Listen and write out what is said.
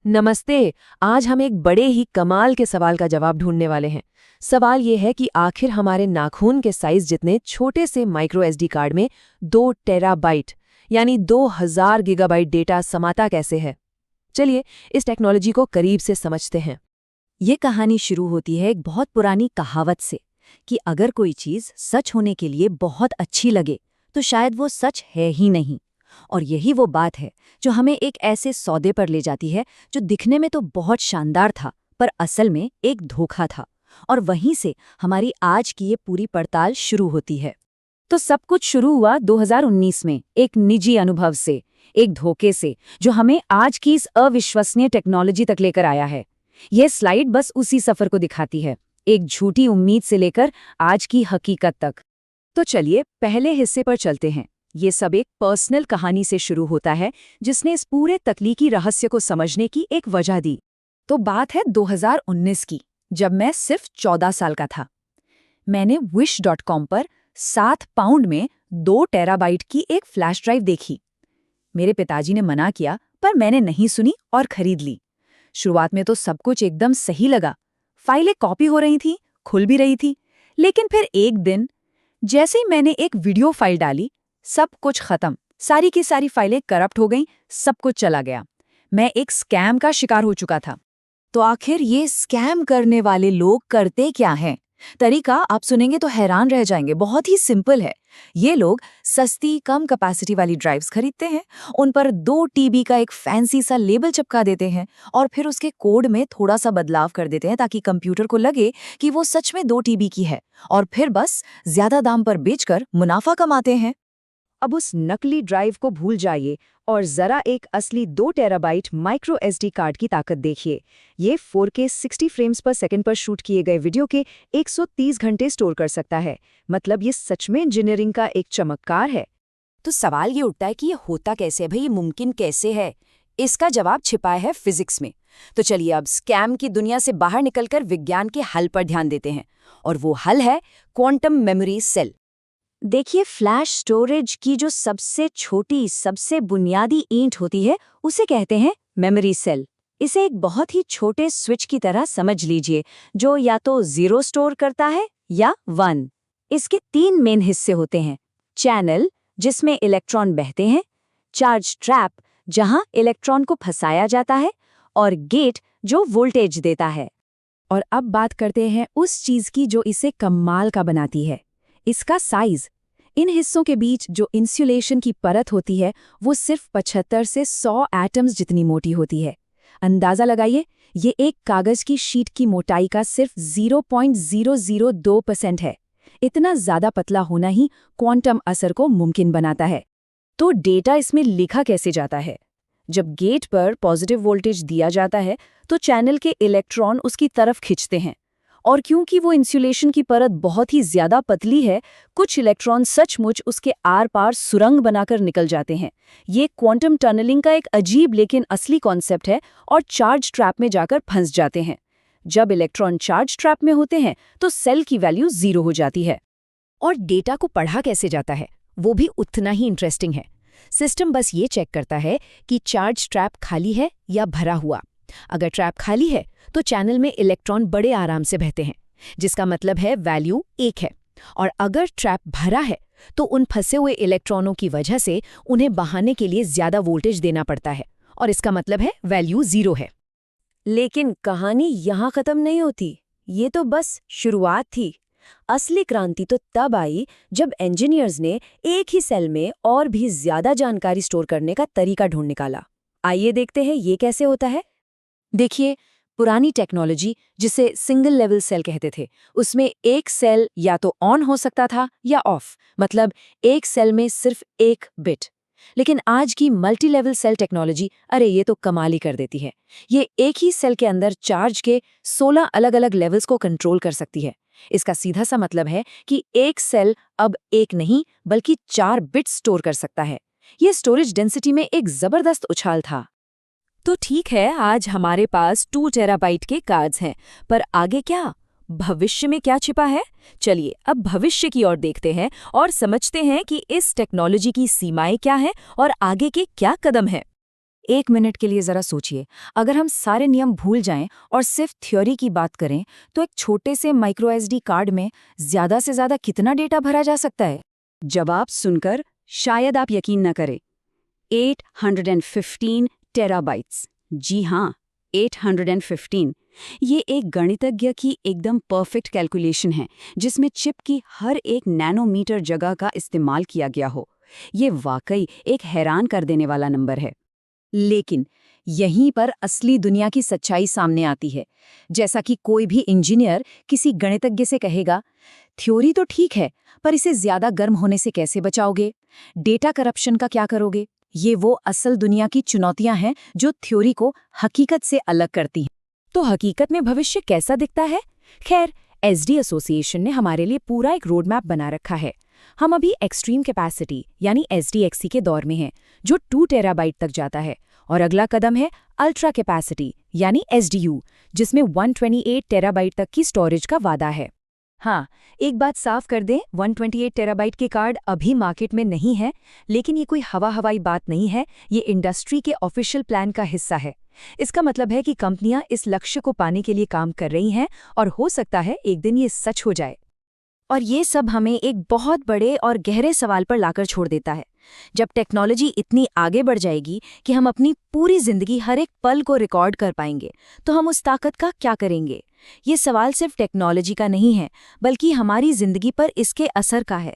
नमस्ते। आज हम एक बड़े ही कमाल के सवाल का जवाब ढूंढने वाले हैं। सवाल ये है कि आखिर हमारे नाखून के साइज जितने छोटे से माइक्रो एसडी कार्ड में 2 टेराबाइट यानी 2000 गीगाबाइट डेटा समाता कैसे है। चलिए इस टेक्नोलॉजी को करीब से समझते हैं। ये कहानी शुरू होती है एक बहुत पुरानी कहावत से कि अगर कोई चीज सच होने के लिए बहुत अच्छी लगे तो शायद वो सच है ही नहीं। और यही वो बात है जो हमें एक ऐसे सौदे पर ले जाती है जो दिखने में तो बहुत शानदार था पर असल में एक धोखा था। और वहीं से हमारी आज की ये पूरी पड़ताल शुरू होती है। तो सब कुछ शुरू हुआ 2019 में एक निजी अनुभव से, एक धोखे से जो हमें आज की इस अविश्वसनीय टेक्नोलॉजी तक लेकर आया है। यह स्लाइड बस उसी सफर को दिखाती है, एक झूठी उम्मीद से लेकर आज की हकीकत तक। तो चलिए पहले हिस्से पर चलते हैं। ये सब एक पर्सनल कहानी से शुरू होता है जिसने इस पूरे तकनीकी रहस्य को समझने की एक वजह दी। तो बात है 2019 की, जब मैं सिर्फ 14 साल का था। मैंने wish.com पर 7 पाउंड में 2 टेराबाइट की एक फ्लैश ड्राइव देखी। मेरे पिताजी ने मना किया पर मैंने नहीं सुनी और खरीद ली। शुरुआत में तो सब कुछ एकदम सही लगा, फाइलें कॉपी हो रही थी, खुल भी रही थी। लेकिन फिर एक दिन जैसे ही मैंने एक वीडियो फाइल डाली, सब कुछ खत्म। सारी की सारी फाइलें करप्ट हो गईं, सब कुछ चला गया। मैं एक स्कैम का शिकार हो चुका था। तो आखिर ये स्कैम करने वाले लोग करते क्या हैं? तरीका आप सुनेंगे तो हैरान रह जाएंगे। बहुत ही सिंपल है। ये लोग सस्ती कम कैपेसिटी वाली ड्राइव्स खरीदते हैं, उन पर 2 टीबी का एक फैंसी सा लेबल चिपका देते हैं और फिर उसके कोड में थोड़ा सा बदलाव कर देते हैं ताकि कंप्यूटर को लगे कि वो सच में 2 टीबी की है, और फिर बस ज्यादा दाम पर बेचकर मुनाफा कमाते हैं। अब उस नकली ड्राइव को भूल जाइए और जरा एक असली 2 टेराबाइट माइक्रो एसडी कार्ड की ताकत देखिए। ये 4K 60 फ्रेम्स पर सेकंड पर शूट किए गए वीडियो के 130 घंटे स्टोर कर सकता है। मतलब ये सच में इंजीनियरिंग का एक चमत्कार है। तो सवाल ये उठता है कि ये होता कैसे है भाई, ये मुमकिन कैसे है? इसका जवाब छिपा है फिजिक्स में। तो चलिए अब स्कैम की दुनिया से बाहर निकलकर विज्ञान के हल पर ध्यान देते हैं, और वो हल है क्वांटम मेमोरी सेल। देखिए, फ्लैश स्टोरेज की जो सबसे छोटी, सबसे बुनियादी ईंट होती है उसे कहते हैं मेमोरी सेल। इसे एक बहुत ही छोटे स्विच की तरह समझ लीजिए जो या तो 0 स्टोर करता है या 1। इसके 3 मेन हिस्से होते हैं: चैनल जिसमें इलेक्ट्रॉन बहते हैं, चार्ज ट्रैप जहां इलेक्ट्रॉन को फंसाया जाता है, और गेट जो वोल्टेज देता है। और अब बात करते हैं उस चीज की जो इसे कमाल का बनाती है, इसका साइज। इन हिस्सों के बीच जो इंसुलेशन की परत होती है वो सिर्फ 75 से 100 एटम्स जितनी मोटी होती है। अंदाजा लगाइए, ये एक कागज की शीट की मोटाई का सिर्फ 0.002% है। इतना ज्यादा पतला होना ही क्वांटम असर को मुमकिन बनाता है। तो डेटा इसमें लिखा कैसे जाता है? जब गेट पर पॉजिटिव वोल्टेज दिया जाता है तो चैनल के इलेक्ट्रॉन उसकी तरफ खिंचते हैं, और क्योंकि वो इंसुलेशन की परत बहुत ही ज्यादा पतली है, कुछ इलेक्ट्रॉन सचमुच उसके आर पार सुरंग बनाकर निकल जाते हैं। ये क्वांटम टनलिंग का एक अजीब लेकिन असली कॉन्सेप्ट है, और चार्ज ट्रैप में जाकर फंस जाते हैं। जब इलेक्ट्रॉन चार्ज ट्रैप में होते हैं तो सेल की वैल्यू 0 हो जाती है। और डेटा को पढ़ा कैसे जाता है वो भी उतना ही इंटरेस्टिंग है। सिस्टम बस ये चेक करता है कि चार्ज ट्रैप खाली है या भरा हुआ। अगर ट्रैप खाली है तो चैनल में इलेक्ट्रॉन बड़े आराम से बहते हैं, जिसका मतलब है वैल्यू 1 है। और अगर ट्रैप भरा है तो उन फंसे हुए इलेक्ट्रॉनों की वजह से उन्हें बहाने के लिए ज्यादा वोल्टेज देना पड़ता है, और इसका मतलब है वैल्यू 0 है। लेकिन कहानी यहाँ खत्म नहीं होती। ये तो बस शुरुआत थी। असली क्रांति तो तब आई जब इंजीनियर्स ने एक ही सेल में और भी ज्यादा जानकारी स्टोर करने का तरीका ढूंढ निकाला। आइए देखते हैं ये कैसे होता है। देखिए, पुरानी टेक्नोलॉजी जिसे सिंगल लेवल सेल कहते थे, उसमें एक सेल या तो ऑन हो सकता था या ऑफ, मतलब एक सेल में सिर्फ एक बिट। लेकिन आज की मल्टी लेवल सेल टेक्नोलॉजी, अरे ये तो कमाल ही कर देती है। ये एक ही सेल के अंदर चार्ज के 16 अलग अलग लेवल्स को कंट्रोल कर सकती है। इसका सीधा सा मतलब है कि एक सेल अब एक नहीं बल्कि 4 बिट्स स्टोर कर सकता है। ये स्टोरेज डेंसिटी में एक जबरदस्त उछाल था। तो ठीक है, आज हमारे पास 2 टेराबाइट के कार्ड्स हैं, पर आगे क्या? भविष्य में क्या छिपा है? चलिए अब भविष्य की ओर देखते हैं और समझते हैं कि इस टेक्नोलॉजी की सीमाएं क्या हैं और आगे के क्या कदम हैं। 1 मिनट के लिए जरा सोचिए, अगर हम सारे नियम भूल जाएं और सिर्फ थ्योरी की बात करें, तो एक छोटे से माइक्रो एसडी कार्ड में ज्यादा से ज्यादा कितना डेटा भरा जा सकता है? जवाब सुनकर शायद आप यकीन न करें, 815 टेराबाइट्स। जी हाँ, 815। ये एक गणितज्ञ की एकदम परफेक्ट कैलकुलेशन है, जिसमें चिप की हर एक नैनोमीटर जगह का इस्तेमाल किया गया हो। ये वाकई एक हैरान कर देने वाला नंबर है। लेकिन यहीं पर असली दुनिया की सच्चाई सामने आती है। जैसा कि कोई भी इंजीनियर किसी गणितज्ञ से कहेगा, थ्योरी तो ठीक है, पर इसे ज्यादा गर्म होने से कैसे बचाओगे? डेटा करप्शन का क्या करोगे? ये वो असल दुनिया की चुनौतियां हैं जो थ्योरी को हकीकत से अलग करती हैं। तो हकीकत में भविष्य कैसा दिखता है? खैर, एसडी एसोसिएशन ने हमारे लिए पूरा एक रोड मैप बना रखा है। हम अभी एक्सट्रीम कैपेसिटी यानी एसडीएक्सी के दौर में हैं, जो 2 टेराबाइट तक जाता है, और अगला कदम है अल्ट्रा कैपेसिटी यानी एसडीयू, जिसमें 128 टेराबाइट तक की स्टोरेज का वादा है। हाँ, एक बात साफ कर दें, 128 टेराबाइट के कार्ड अभी मार्केट में नहीं है, लेकिन ये कोई हवाई बात नहीं है, ये इंडस्ट्री के ऑफिशियल प्लान का हिस्सा है। इसका मतलब है कि कंपनियां इस लक्ष्य को पाने के लिए काम कर रही हैं, और हो सकता है एक दिन ये सच हो जाए। और ये सब हमें एक बहुत बड़े और गहरे सवाल पर लाकर छोड़ देता है। जब टेक्नोलॉजी इतनी आगे बढ़ जाएगी कि हम अपनी पूरी जिंदगी हर एक पल को रिकॉर्ड कर पाएंगे, तो हम उस ताकत का क्या करेंगे? ये सवाल सिर्फ टेक्नोलॉजी का नहीं है, बल्कि हमारी जिंदगी पर इसके असर का है।